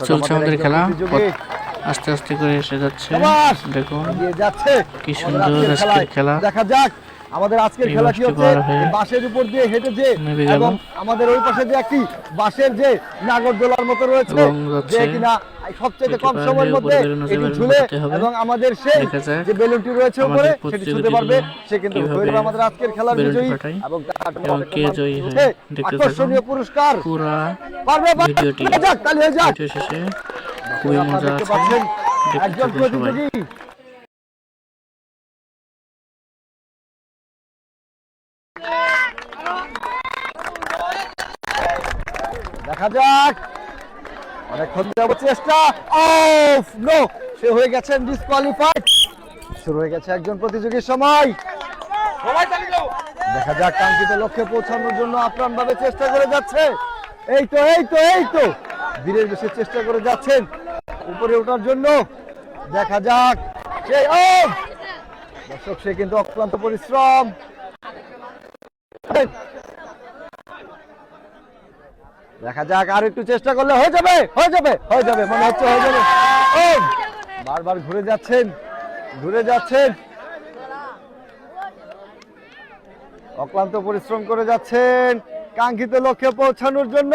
চলছে আমাদের খেলা, আস্তে আস্তে করে এসে যাচ্ছে। দেখুন কি সুন্দর আজকের খেলা। দেখা যাক আমাদের আজকের খেলা কি হচ্ছে। বাঁশের উপর দিয়ে হেঁটেছে এবং আমাদের ওই পাশে যে একটি বাঁশের যে নাগরদোলার মতো রয়েছে, যে কিনা সবচেয়ে কম সময়ের মধ্যে এটি ঝুলে এবং আমাদের সেই যে বেলুনটি রয়েছে উপরে সেটি ছুঁতে পারবে, সে কিন্তু হয়ে যাবে আমাদের আজকের খেলার বিজয়ী এবং কে জয়ী হয় দেখতে আকর্ষণীয় পুরস্কার। পুরো পারবে ভিডিওটি যাক তালি হয়ে যাক। ভিডিও শেষে খুবই মজা আছে, একজন প্রতিযোগী দেখা যাক। অনেকক্ষণ যাবত চেষ্টা, অফ নো, সে হয়ে গেছেন ডিসকোয়ালিফাইড। শুরু হয়ে গেছে একজন প্রতিযোগীর সময়। দেখা যাক কাঙ্ক্ষিত লক্ষ্যে পৌঁছানোর জন্য আপ্রাণভাবে চেষ্টা করে যাচ্ছে। এই তো এই তো এই তো ধীরের বেশি চেষ্টা করে যাচ্ছেন উপরে ওঠার জন্য। দেখা যাক সেই দর্শক, সে কিন্তু অক্লান্ত পরিশ্রম। দেখা যাক আর একটু চেষ্টা করলে হয়ে যাবে হয়ে যাবে হয়ে যাবে মনে হচ্ছে হয়ে যাবে। বারবার ঘুরে যাচ্ছেন ঘুরে যাচ্ছেন, অক্লান্ত পরিশ্রম করে যাচ্ছেন কাঙ্ক্ষিত লক্ষ্যে পৌঁছানোর জন্য।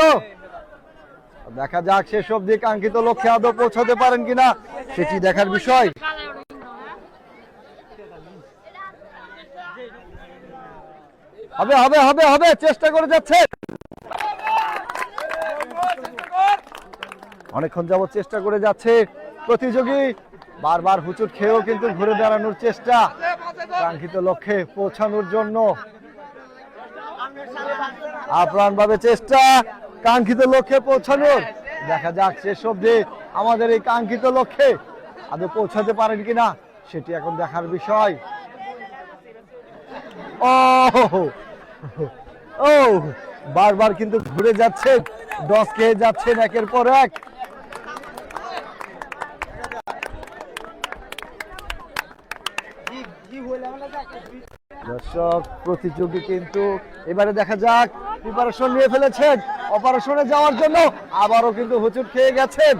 দেখা যাক শেষ অবধি কাঙ্ক্ষিত লক্ষ্যে আদৌ পৌঁছাতে পারেন কিনা, সেটি দেখার বিষয়। হবে হবে হবে হবে চেষ্টা করে যাচ্ছে, অনেকক্ষণ যাবত চেষ্টা করে যাচ্ছে প্রতিযোগী। বারবার হুচুট খেয়েও কিন্তু ঘুরে দাঁড়ানোর চেষ্টা কাঙ্ক্ষিত লক্ষ্যে পৌঁছানোর জন্য। আপ্রাণভাবে চেষ্টা কাঙ্ক্ষিত লক্ষ্যে পৌঁছানোর। দেখা যাক শেষ অবধি আমাদের এই কাঙ্ক্ষিত লক্ষ্যে আদৌ পৌঁছাতে পারেন কিনা, সেটি এখন দেখার বিষয়। ও বারবার কিন্তু ঘুরে যাচ্ছেন, ডস খেয়ে যাচ্ছেন একের পর এক। দর্শক, প্রতিযোগী কিন্তু এবারে দেখা যাক প্রিপারেশন নিয়ে ফেলেছেন অপারেশনে যাওয়ার জন্য। আবারও কিন্তু হোঁচট খেয়ে গেছেন,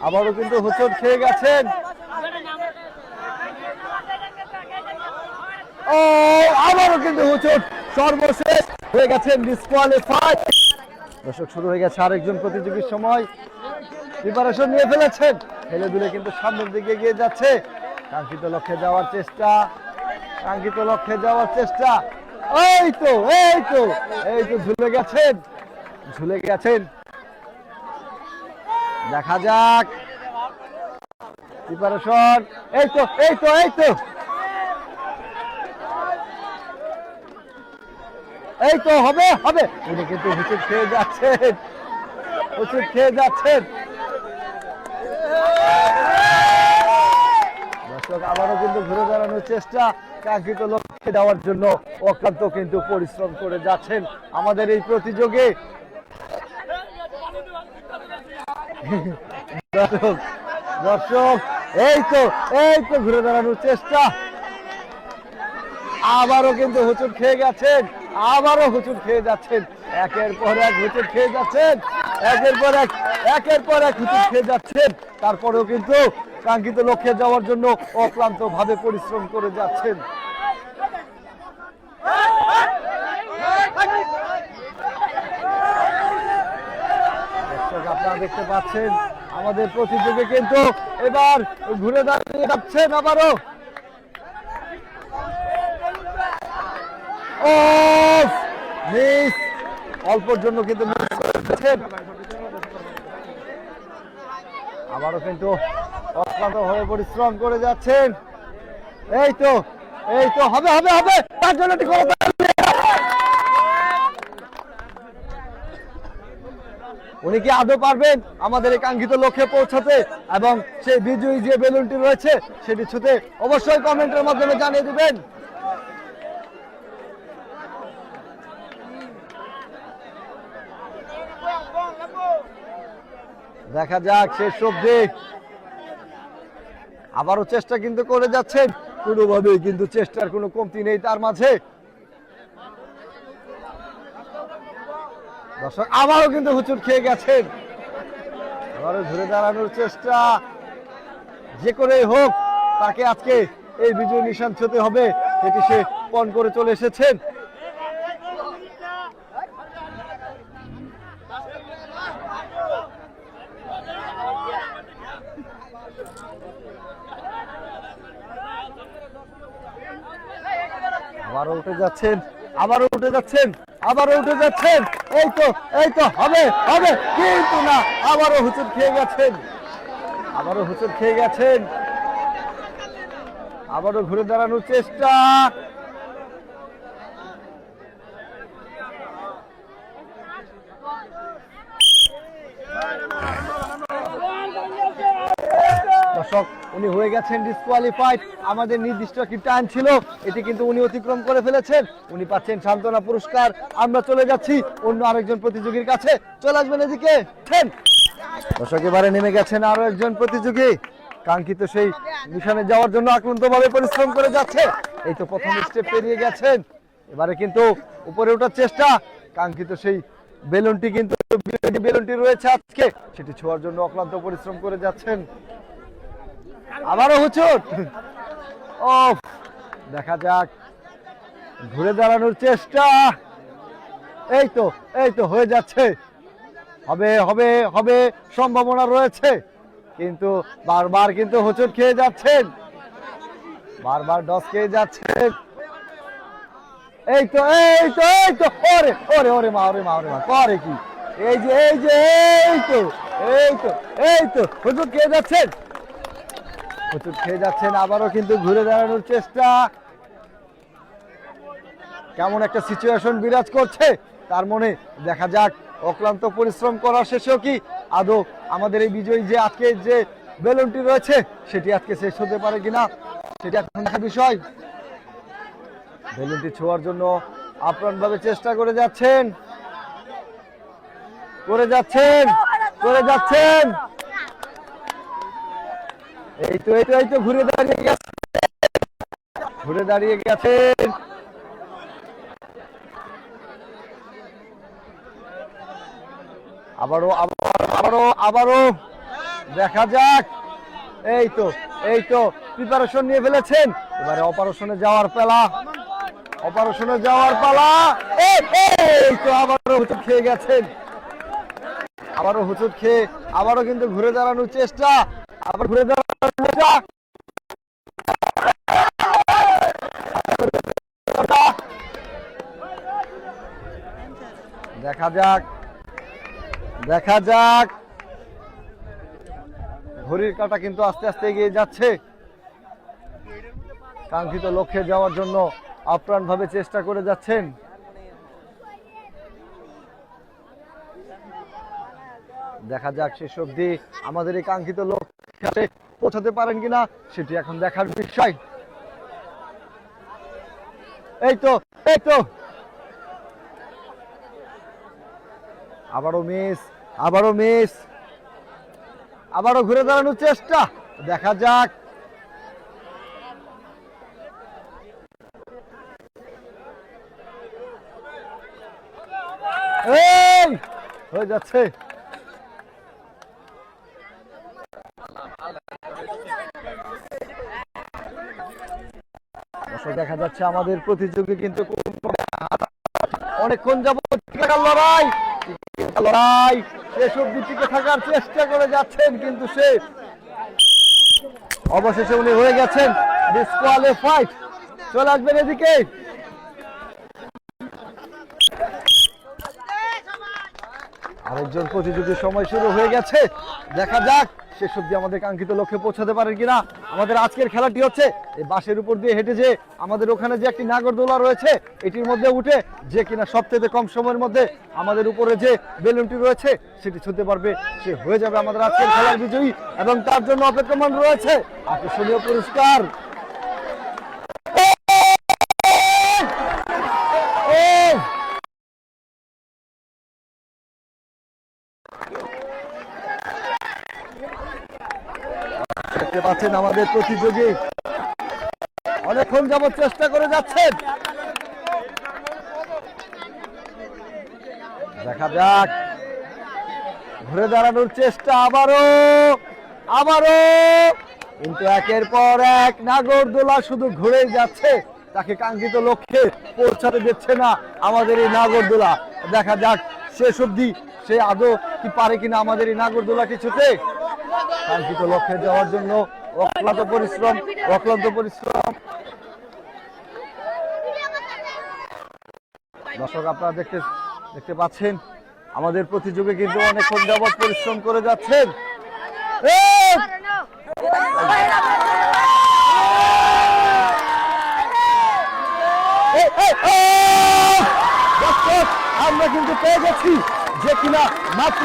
আবারও কিন্তু হোঁচট খেয়ে গেছেন। আবারও কিন্তু হোঁচট, সর্বশেষ হয়ে গেছেন ডিসকোয়ালিফাইড। দর্শক, শুরু হয়ে গেছে আরেকজন প্রতিযোগীর সময়। প্রিপারেশন নিয়ে ফেলেছেন, ফেলে দিলে কিন্তু সামনের দিকে এগিয়ে যাচ্ছে। কাঙ্ক্ষিত লক্ষ্যে যাওয়ার চেষ্টা, কাঙ্ক্ষিত লক্ষ্যে যাওয়ার চেষ্টা। এই তো এই তো এই তো ঝুলে গেছেন, ঝুলে গেছেন। দেখা যাক প্রিপারেশন, এই তো এই তো এই তো এই তো হবে হবে। উনি কিন্তু হুচুট খেয়ে যাচ্ছেন, হুচুট খেয়ে যাচ্ছেন। দর্শক, আবারও কিন্তু ঘুরে দাঁড়ানোর চেষ্টা, কাঙ্ক্ষিত লক্ষ্যে যাওয়ার জন্য অক্লান্ত কিন্তু পরিশ্রম করে যাচ্ছেন আমাদের এই প্রতিযোগী। দর্শক দর্শক এই তো ঘুরে দাঁড়ানোর চেষ্টা। আবারও কিন্তু হুচুট খেয়ে গেছেন, আবারও হুচুট খেয়ে যাচ্ছেন, একের পর এক হুচুট খেয়ে যাচ্ছেন, একের পর এক হুচুট খেয়ে যাচ্ছেন। তারপরেও কিন্তু কাঙ্ক্ষিত লক্ষ্যে যাওয়ার জন্য অক্লান্ত ভাবে পরিশ্রম করে যাচ্ছেন। দর্শক, আপনারা দেখতে পাচ্ছেন আমাদের প্রতিযোগী কিন্তু এবার ঘুরে দাঁড়িয়ে যাচ্ছেন আবারও। মিস, অল্পর জন্য কিন্তু আবারও কিন্তু অক্লান্ত ভাবে পরিশ্রম করে যাচ্ছেন। এই তো হবে হবে হবে, তার জন্য উনি কি আদৌ পারবেন আমাদের এই কাঙ্ক্ষিত লক্ষ্যে পৌঁছাতে এবং সেই বিজয়ী যে বেলুনটি রয়েছে সেটি ছুঁতে? অবশ্যই কমেন্টের মাধ্যমে জানিয়ে দিবেন। দেখা যাক শেষ অবধি, আবারও চেষ্টা কিন্তু করে যাচ্ছেন কোনোভাবেই, কিন্তু চেষ্টার কোনো কমতি নেই তার মাঝে। দর্শক, আবারও কিন্তু হুচুট খেয়ে গেছেন, আবারও ঘুরে দাঁড়ানোর চেষ্টা, যে করেই হোক তাকে আজকে এই বিজয় নিশান ছুঁতে হবে, এটি সে পণ করে চলে এসেছেন। আবারও উঠে যাচ্ছেন, আবারও উঠে যাচ্ছেন, আবারও উঠে যাচ্ছেন। এই তো, এই তো, হবে হবে, কিন্তু না, আবারও হুচুট খেয়ে গেছেন, আবারও হুচুট খেয়ে গেছেন। আবারও ঘুরে দাঁড়ানোর চেষ্টা, দর্শক উনি হয়ে গেছেন ডিসকোয়ালিফাইড। আমাদের নির্দিষ্ট একটি টাইম ছিল, এটি কিন্তু উনি অতিক্রম করে ফেলেছেন। উনি পাচ্ছেন সান্ত্বনা পুরস্কার। আমরা চলে যাচ্ছি অন্য আরেকজন প্রতিযোগীর কাছে। চলে আসবেন এদিকে। দর্শক এবারে নেমে গেছেন আরো একজন প্রতিযোগী, কাঙ্ক্ষিত সেই মিশনে যাওয়ার জন্য আক্রান্তভাবে পরিশ্রম করে যাচ্ছে। এই তো প্রথম স্টেপ পেরিয়ে গেছেন, এবারে কিন্তু উপরে ওঠার চেষ্টা। কাঙ্ক্ষিত সেই বেলুনটি কিন্তু বেলুনটি রয়েছে আজকে, সেটি ছোঁয়ার জন্য অক্লান্ত পরিশ্রম করে যাচ্ছেন। আবারও হুচুট। ও, দেখা যাক, ঘুরে দাঁড়ানোর চেষ্টা। এই তো, এই তো হয়ে যাচ্ছে, হবে হবে হবে, সম্ভাবনা রয়েছে, কিন্তু বারবার কিন্তু হোঁচট খেয়ে যাচ্ছেন, বারবার ডস খেয়ে যাচ্ছেন। এই তো, এই তো, এই তো, ওরে ওরে ওরে মা, ওরে মা, ওরে মা, করে কি? এই যে, এই যে, এই তো, এই তো, এই তো হোঁচট খেয়ে যাচ্ছেন, হোঁচট খেয়ে যাচ্ছেন। আবারও কিন্তু ঘুরে দাঁড়ানোর চেষ্টা। কেমন একটা সিচুয়েশন বিরাজ করছে তার মনে, দেখা যাক অক্লান্ত পরিশ্রম করার শেষেও কি আদৌ আমাদের এই বিজয়ী যে আজকে যে বেলুনটি রয়েছে সেটি আজকে শেষ হতে পারে কিনা, সেটা এখন বিষয়। বেলুনটি ছোঁয়ার জন্য আপ্রাণভাবে চেষ্টা করে যাচ্ছেন, করে যাচ্ছেন, করে যাচ্ছেন। এই তো, এই তো, এই তো ঘুরে দাঁড়িয়ে গেছে, ঘুরে দাঁড়িয়ে গেছেন। আবারও আবারও আবারও দেখা যাক। এই তো, এই তো প্রিপারেশন নিয়ে ফেলেছেন, এবারে অপারেশনে যাওয়ার পালা, অপারেশনে যাওয়ার পালা। এই তো আবারও হুচুট খেয়ে গেছেন, আবারও হুচুট খেয়ে আবারও কিন্তু ঘুরে দাঁড়ানোর চেষ্টা, আবার ঘুরে দাঁড়ানোর চেষ্টা। দেখা যাক, দেখা যাক। ঘড়ির কাঁটা কিন্তু আস্তে আস্তে এগিয়ে যাচ্ছে, কাঙ্ক্ষিত লক্ষ্যে যাওয়ার জন্য আপ্রাণভাবে চেষ্টা করে যাচ্ছেন। দেখা যাক শেষ অবধি আমাদের এই কাঙ্ক্ষিত লক্ষ্যে পৌঁছাতে পারেন কিনা, সেটি এখন দেখার বিষয়। এই তো, এই তো, আবারও মিস, আবারও মিস, আবারও ঘুরে দাঁড়ানোর চেষ্টা। দেখা যাক, এই হয়ে যাচ্ছে। দেখা যাচ্ছে আমাদের প্রতিযোগী কিন্তু অনেকক্ষণ যাবত লড়াই লড়াই শেষ অবধি টিকে থাকার চেষ্টা করে যাচ্ছেন, কিন্তু সে অবশেষে উনি হয়ে গেছেন ডিসকোয়ালিফাইড। চলে আসবেন এদিকে। আরেকজন প্রতিযোগীর সময় শুরু হয়ে গেছে, দেখা যাক শেষ অবধি আমাদের কাঙ্ক্ষিত লক্ষ্যে পৌঁছাতে পারেন কিনা। আমাদের আজকের খেলাটি হচ্ছে এই বাঁশের উপর দিয়ে হেঁটে যে আমাদের ওখানে যে একটি নাগরদোলা রয়েছে এটির মধ্যে উঠে যে কিনা সবচেয়ে কম সময়ের মধ্যে আমাদের উপরে যে বেলুনটি রয়েছে সেটি ছুঁতে পারবে, সে হয়ে যাবে আমাদের আজকের খেলার বিজয়ী, এবং তার জন্য অপেক্ষমান রয়েছে আকর্ষণীয় পুরস্কার। দেখতে পাচ্ছেন আমাদের প্রতিযোগী অনেকক্ষণ যাবত চেষ্টা করে যাচ্ছেন, দেখা যাক ঘুরে দাঁড়ানোর চেষ্টা আবারও আবারও, কিন্তু একের পর এক নাগরদোলা শুধু ঘুরেই যাচ্ছে, তাকে কাঙ্ক্ষিত লক্ষ্যে পৌঁছাতে দিচ্ছে না আমাদের এই নাগরদোলা। দেখা যাক শেষ অবধি সে আদৌ কি পারে কিনা আমাদের এই নাগরদোলা কিছুতে কাঙ্ক্ষিত লক্ষ্যে যাওয়ার জন্য। অক্লান্ত পরিশ্রম, অক্লান্ত পরিশ্রম। দর্শক আপনারা দেখতে পাচ্ছেন আমাদের প্রতিযোগী কিন্তু অনেকক্ষণ যাবৎ পরিশ্রম করে যাচ্ছেন। আমরা কিন্তু পেয়ে গেছি যে কিনা মাত্র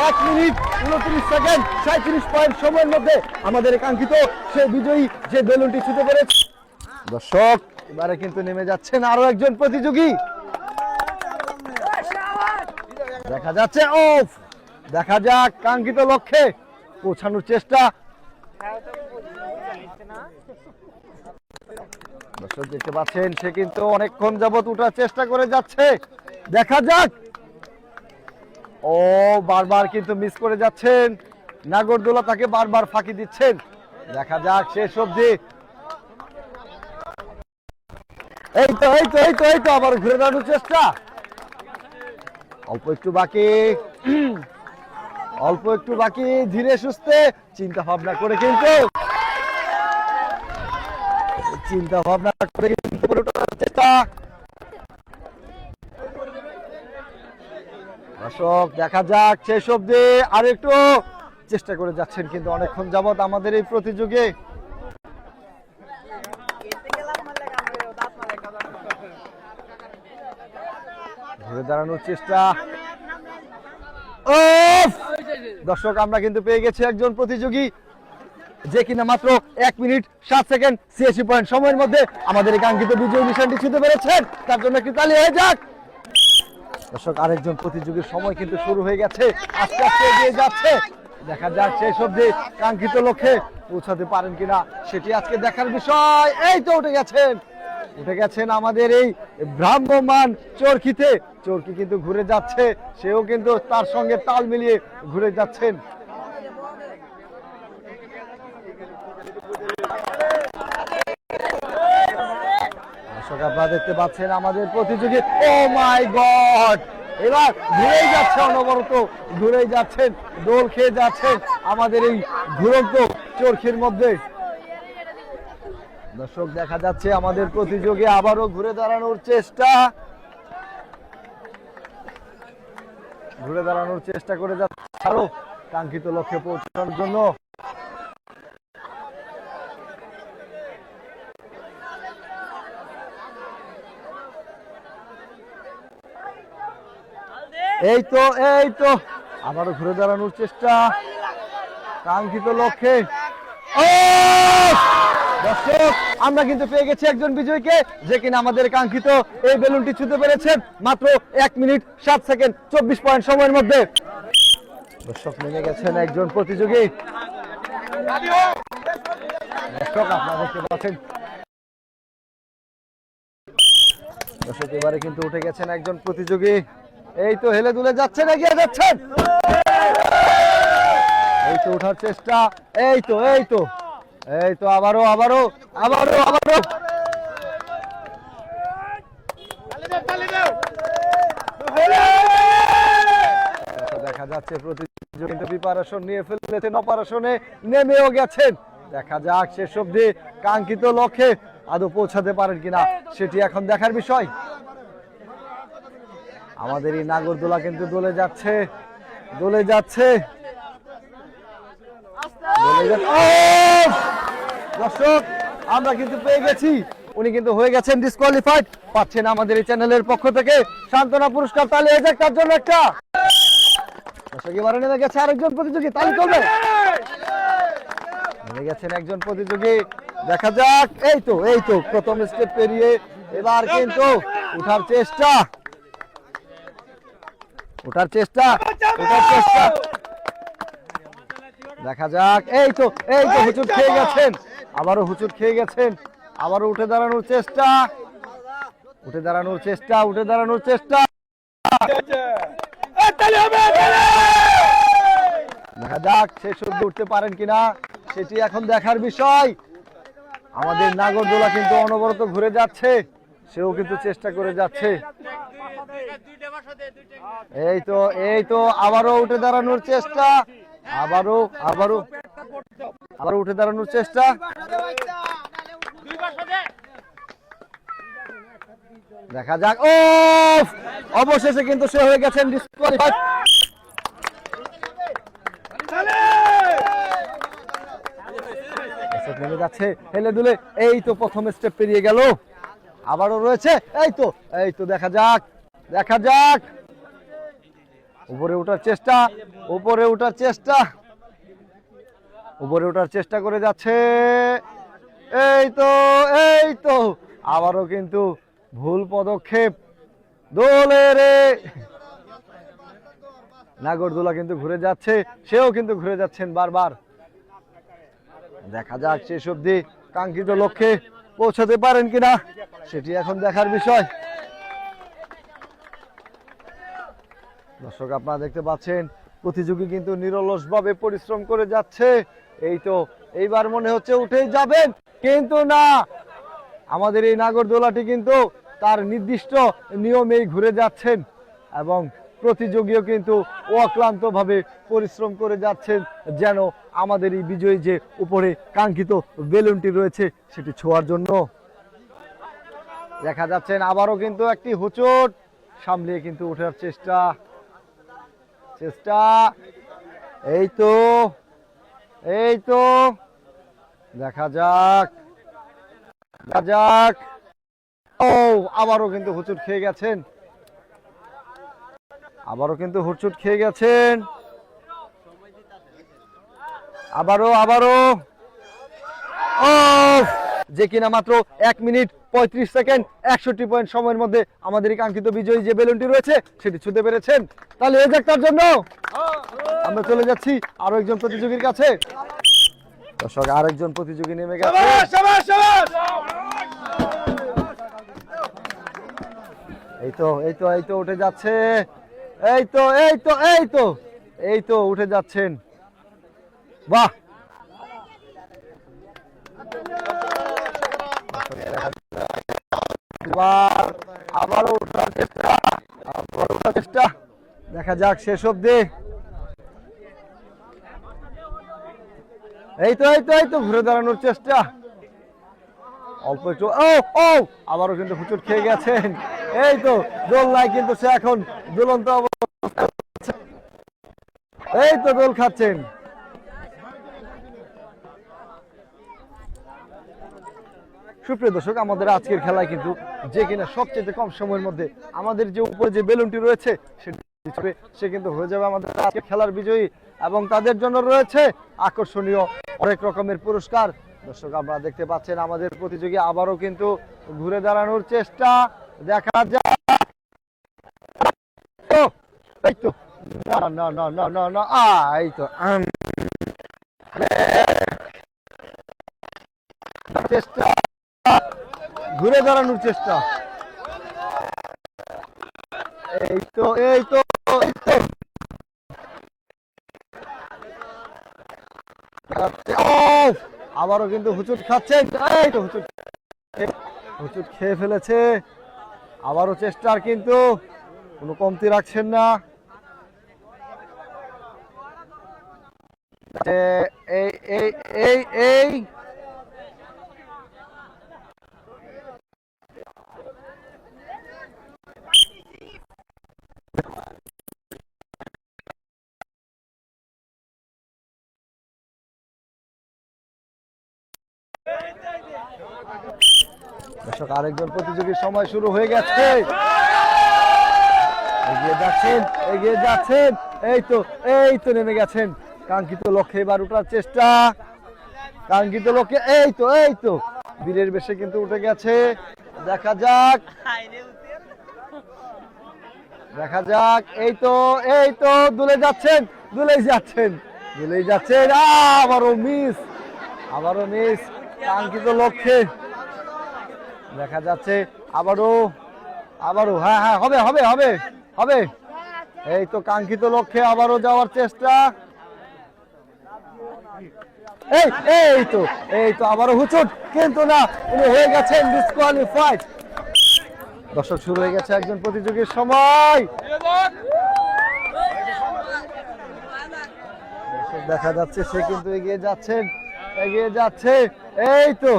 1 মিনিট 29 সেকেন্ড 37 পয়েন্ট সময়ের মধ্যে আমাদের কাঙ্ক্ষিত সেই বিজয়ী যে বেলুনটি ছুঁতে পেরেছে। দর্শক এবারে কিন্তু নেমে যাচ্ছেন আরো একজন প্রতিযোগী। দেখা যাচ্ছে দেখা যাক কাঙ্ক্ষিত লক্ষ্যে পৌঁছানোর চেষ্টা। দর্শক দেখতে পাচ্ছেন সে কিন্তু অনেকক্ষণ যাবত উঠার চেষ্টা করে যাচ্ছে। দেখা যাক, বারবার কিন্তু মিস করে যাচ্ছেন নাগরদোলা, তাকে বারবার ফাঁকি দিচ্ছেন। দেখা যাক শেষ অবধি। এই তো আবার ঘুরে দাঁড়ানোর চেষ্টা। অল্প একটু বাকি, ধীরে সুস্থে চিন্তা ভাবনা করে কিন্তু চেষ্টা। দর্শক দেখা যাক শেষ অবধি আর একটু চেষ্টা করে যাচ্ছেন কিন্তু অনেকক্ষণ যাবত আমাদের এই প্রতিযোগী। ঘুরে দাঁড়ানোর চেষ্টা। দর্শক আমরা কিন্তু পেয়ে গেছি একজন প্রতিযোগী যে কিনা মাত্র 1 মিনিট 7 সেকেন্ড 86 পয়েন্ট সময়ের মধ্যে আমাদের এই কাঙ্ক্ষিত বিজয় নিশানটি ছুঁতে পেরেছেন। তার জন্য একটি তালি হয়ে যাক। দর্শক আরেকজন প্রতিযোগীর সময় কিন্তু শুরু হয়ে গেছে, আস্তে আস্তে এগিয়ে যাচ্ছে। দেখা যাক শেষ অবধি কাঙ্ক্ষিত লক্ষ্যে পৌঁছাতে পারেন কিনা, সেটি আজকে দেখার বিষয়। এই তো উঠে গেছেন আমাদের এই ভ্রাম্যমান চরকিতে। চরকি কিন্তু ঘুরে যাচ্ছে, সেও কিন্তু তার সঙ্গে তাল মিলিয়ে ঘুরে যাচ্ছেন। দর্শক আপনারা দেখতে পাচ্ছেন আমাদের প্রতিযোগী, ও মাই গড, এবার ঘুরেই যাচ্ছে, অনবরত ঘুরেই যাচ্ছেন, দোল খেয়ে যাচ্ছেন আমাদের এই ঘুরন্ত চরকির মধ্যে। দর্শক দেখা যাচ্ছে আমাদের প্রতিযোগী আবারও ঘুরে দাঁড়ানোর চেষ্টা করে যাচ্ছে আরো কাঙ্ক্ষিত লক্ষ্যে পৌঁছানোর জন্য। এই তো আবারও ঘুরে দাঁড়ানোর চেষ্টা কাঙ্ক্ষিত লক্ষ্যে। দর্শক আমরা কিন্তু পেয়ে গেছি একজন বিজয়ীকে যে কিনা আমাদের কাঙ্ক্ষিত এই বেলুনটি ছুঁতে পেরেছেন মাত্র 1 মিনিট 7 সেকেন্ড 24 পয়েন্ট সময়ের মধ্যে। দর্শক নেমে গেছেন একজন প্রতিযোগী। দর্শক আপনারা দেখতে পাচ্ছেন, দর্শক এবারে কিন্তু উঠে গেছেন একজন প্রতিযোগী। এই তো হেলে দুলে যাচ্ছেন, এগিয়ে যাচ্ছেন, এই তো ওঠার চেষ্টা। এই তো আবারও দেখা যাচ্ছে প্রতিযোগী কিন্তু প্রিপারেশন নিয়ে ফেলেছেন, অপারেশনে নেমেও গেছেন। দেখা যাক শেষ অবধি কাঙ্ক্ষিত লক্ষ্যে আদৌ পৌঁছাতে পারেন কিনা, সেটি এখন দেখার বিষয়। আমাদের এই নাগরদোলা কিন্তু দোলে যাচ্ছে। দর্শক আমরা কিন্তু পেয়ে গেছি, উনি কিন্তু হয়ে গেছেন ডিসকোয়ালিফাইড, পাচ্ছেন আমাদের এই চ্যানেলের পক্ষ থেকে সান্ত্বনা পুরস্কার। তাহলে এই যে তার জন্য একটা। দর্শক এবারে নেমে গেছে আরেকজন প্রতিযোগী, তালি চলবে। নেমে গেছেন একজন প্রতিযোগী, দেখা যাক। এই তো প্রথম স্টেপ পেরিয়ে এবার কিন্তু ওঠার চেষ্টা। দেখা যাক। এই তো হুচুট খেয়ে গেছেন, আবারও উঠে দাঁড়ানোর চেষ্টা। যাক শেষ অবধি উঠতে পারেন কিনা সেটি এখন দেখার বিষয়। আমাদের নাগরদোলা কিন্তু অনবরত ঘুরে যাচ্ছে, সেও কিন্তু চেষ্টা করে যাচ্ছে। এই তো আবারও উঠে দাঁড়ানোর চেষ্টা, আবারও উঠে দাঁড়ানোর চেষ্টা। দেখা যাক। ও অবশেষে কিন্তু সে হয়ে গেছেন ডিসকোয়ালিফাইড। নেমে যাচ্ছে হেলে দুলে, এই তো প্রথম স্টেপ পেরিয়ে গেল, আবারও রয়েছে। এই তো দেখা যাক উপরে ওঠার চেষ্টা করে যাচ্ছে। এই তো আবারও কিন্তু ভুল পদক্ষেপ। দোলে রে নাগরদোলা কিন্তু ঘুরে যাচ্ছে, সেও কিন্তু ঘুরে যাচ্ছেন বারবার। দেখা যাক শেষ অবধি কাঙ্ক্ষিত লক্ষ্যে পৌঁছাতে পারেন কিনা সেটি এখন দেখার বিষয়। দর্শক আপনারা দেখতে পাচ্ছেন প্রতিযোগী কিন্তু নিরলসভাবে পরিশ্রম করে যাচ্ছে। এই তো এইবার মনে হচ্ছে উঠেই যাবেন, কিন্তু না, আমাদের এই নাগরদোলাটি কিন্তু তার নির্দিষ্ট নিয়মেই ঘুরে যাচ্ছেন এবং প্রতিযোগীও কিন্তু অক্লান্তভাবে পরিশ্রম করে যাচ্ছেন যেন আমাদের এই বিজয়ী যে উপরে কাঙ্ক্ষিত বেলুনটি রয়েছে সেটি ছোঁয়ার জন্য। দেখা যাচ্ছেন আবারও কিন্তু একটি হোঁচট সামলিয়ে কিন্তু ওঠার চেষ্টা। এই তো দেখা যাক। ও আবারও কিন্তু হোঁচট খেয়ে গেছেন, আবারও যে কিনা মাত্র 1 মিনিট 35 সেকেন্ড 61 পয়েন্ট সময়ের মধ্যে আমাদের কাঙ্ক্ষিত বিজয়ী যে বেলুনটি রয়েছে সেটি ছুঁতে পেরেছেন। তাহলে এই যাক তার জন্য আমরা চলে যাচ্ছি আরো একজন প্রতিযোগীর কাছে। দর্শক আরেকজন প্রতিযোগী নেমে গেছে। এই তো উঠে যাচ্ছে। এই তো উঠে যাচ্ছেন। বাহ, আবারও ওঠার চেষ্টা। দেখা যাক শেষ অবধি। এই তো ঘুরে দাঁড়ানোর চেষ্টা, অল্প একটু। আবারও কিন্তু হুচুট খেয়ে গেছেন। এই তো দোলনায় কিন্তু সে এখন দুলন্ত অবস্থা, এই তো দোল খাচ্ছেন। সুপ্রিয় দর্শক, আমাদের আজকের খেলায় কিন্তু যে কিনা সবচেয়ে কম সময়ের মধ্যে আমাদের যে উপরে যে বেলুনটি রয়েছে সে কিন্তু হয়ে যাবে আমাদের আজকের খেলার বিজয়ী এবং তাদের জন্য রয়েছে আকর্ষণীয় অনেক রকমের পুরস্কার। দর্শক আপনারা দেখতে পাচ্ছেন আমাদের প্রতিযোগী আবারও কিন্তু ঘুরে দাঁড়ানোর চেষ্টা। দেখা যাক। এই তো চেষ্টা, ঘুরে দাঁড়ানোর চেষ্টা। এই তো আবারও কিন্তু হুচুট খাচ্ছেন। এই তো হুচুট খেয়ে ফেলেছে। আবারও চেষ্টার কিন্তু কোনো কমতি রাখছেন না। এই দর্শক আরেকজন প্রতিযোগীর সময় শুরু হয়ে গেছে। এগিয়ে যাচ্ছেন। এই তো নেমে গেছেন কাঙ্ক্ষিত লক্ষ্যে এবার ওঠার চেষ্টা। কাঙ্ক্ষিত লক্ষ্যে এই তো বীরের বেশে কিন্তু উঠে গেছে। দেখা যাক। এই তো দুলে যাচ্ছেন। আবারও মিস কাঙ্ক্ষিত লক্ষ্যে। দেখা যাচ্ছে আবারও হ্যাঁ হবে। এই তো কাঙ্ক্ষিত লক্ষ্যে আবারও যাওয়ার চেষ্টা। এই তো আবারও হুচুট, কিন্তু না, উনি হয়ে গেছেন ডিসকোয়ালিফাইড। দর্শক শুরু হয়ে গেছে একজন প্রতিযোগীর সময়। দেখা যাচ্ছে সে কিন্তু এগিয়ে যাচ্ছে। এই তো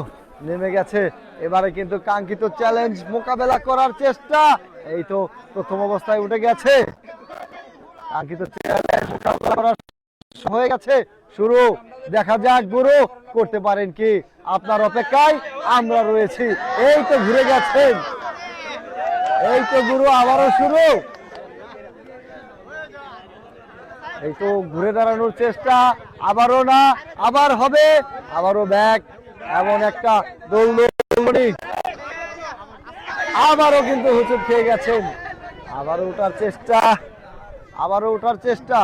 নেমে গেছে। এবারে কিন্তু কাঙ্ক্ষিত চ্যালেঞ্জ মোকাবেলা করার চেষ্টা। এই তো প্রথম অবস্থায় উঠে গেছে। কাঙ্ক্ষিত চ্যালেঞ্জ মোকাবেলা করার হয়ে গেছে শুরু। দেখা যাক গুরু করতে পারেন কি। আপনার অপেক্ষায় আমরা রয়েছি। এই তো ঘুরে গেছেন। এই তো গুরু আবারও শুরু। এই তো ঘুরে দাঁড়ানোর চেষ্টা। আবারও না, আবার হবে, আবারও ব্যাক। এমন একটা দৌড়ি, আবারও কিন্তু হুচুট খেয়ে গেছেন। আবারও ওঠার চেষ্টা,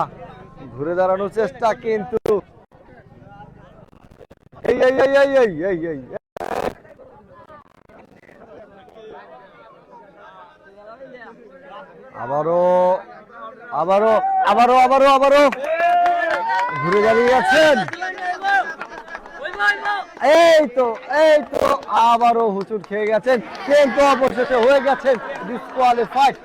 ঘুরে দাঁড়ানোর চেষ্টা, কিন্তু এই আবারও ঘুরে দাঁড়িয়ে আছেন। এই তো আবারও হুচুট খেয়ে গেছেন, কিন্তু অবশেষে হয়ে গেছেন ডিসকোয়ালিফাইড।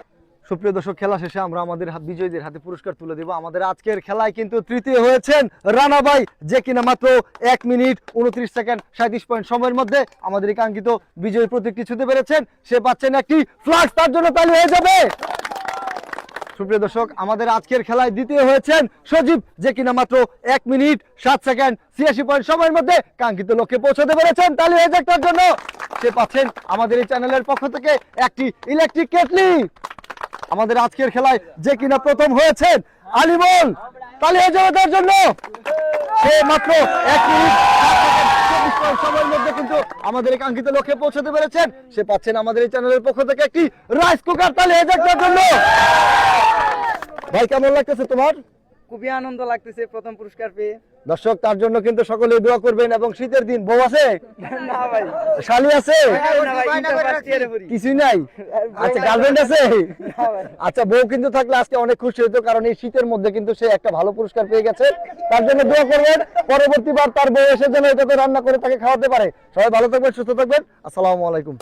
সুপ্রিয় দর্শক, খেলা শেষে আমরা আমাদের বিজয়ীদের হাতে পুরস্কার তুলে দেব। আমাদের আজকের খেলায় কিন্তু তৃতীয় হয়েছেন রানা ভাই, যে কিনা মাত্র 1 মিনিট 29 সেকেন্ড 37 পয়েন্ট সময়ের মধ্যে আমাদের এই কাঙ্ক্ষিত বিজয়ী প্রতীকটি ছুঁতে পেরেছেন। সে পাচ্ছেন একটি ফ্লাক্স, তার জন্য তালি হয়ে যাবে। সুপ্রিয় দর্শক, আমাদের আজকের খেলায় দ্বিতীয় হয়েছেন সজীব, যে কিনা মাত্র 1 মিনিট 7 সেকেন্ড 86 পয়েন্ট সময়ের মধ্যে কাঙ্ক্ষিত লক্ষ্যে পৌঁছাতে পেরেছেন। তালি হয়ে যাক তার জন্য। সে পাচ্ছেন আমাদের এই চ্যানেলের পক্ষ থেকে একটি ইলেকট্রিক কেটলি। আমাদের আজকের খেলায় যে কিনা প্রথম হয়েছেন আলিমুল, তালি হয়ে যাবে তার জন্য। সে মাত্র 1 মিনিট 24 পয়েন্ট সময়ের মধ্যে কিন্তু আমাদের এই কাঙ্ক্ষিত লক্ষ্যে পৌঁছাতে পেরেছেন। সে পাচ্ছেন আমাদের এই চ্যানেলের পক্ষ থেকে একটি রাইস কুকার। তালি হয়ে যাক তার জন্য। ভাই, কেমন লাগতেছে তোমার? খুবই আনন্দ লাগতেছে প্রথম পুরস্কার পেয়ে। দর্শক, তার জন্য কিন্তু সকলে দোয়া করবেন। এবং শীতের দিন বউ আছে? না ভাই। শালি আছে? কিছুই নাই? আচ্ছা, গার্লফ্রেন্ড আছে? আচ্ছা, বউ কিন্তু থাকলে আজকে অনেক খুশি হতো, কারণ এই শীতের মধ্যে কিন্তু সে একটা ভালো পুরস্কার পেয়ে গেছে। তার জন্য দোয়া করবেন পরবর্তীবার তার বউ এসে যেন এটাতে রান্না করে তাকে খাওয়াতে পারে। সবাই ভালো থাকবেন, সুস্থ থাকবেন। আসসালামু আলাইকুম।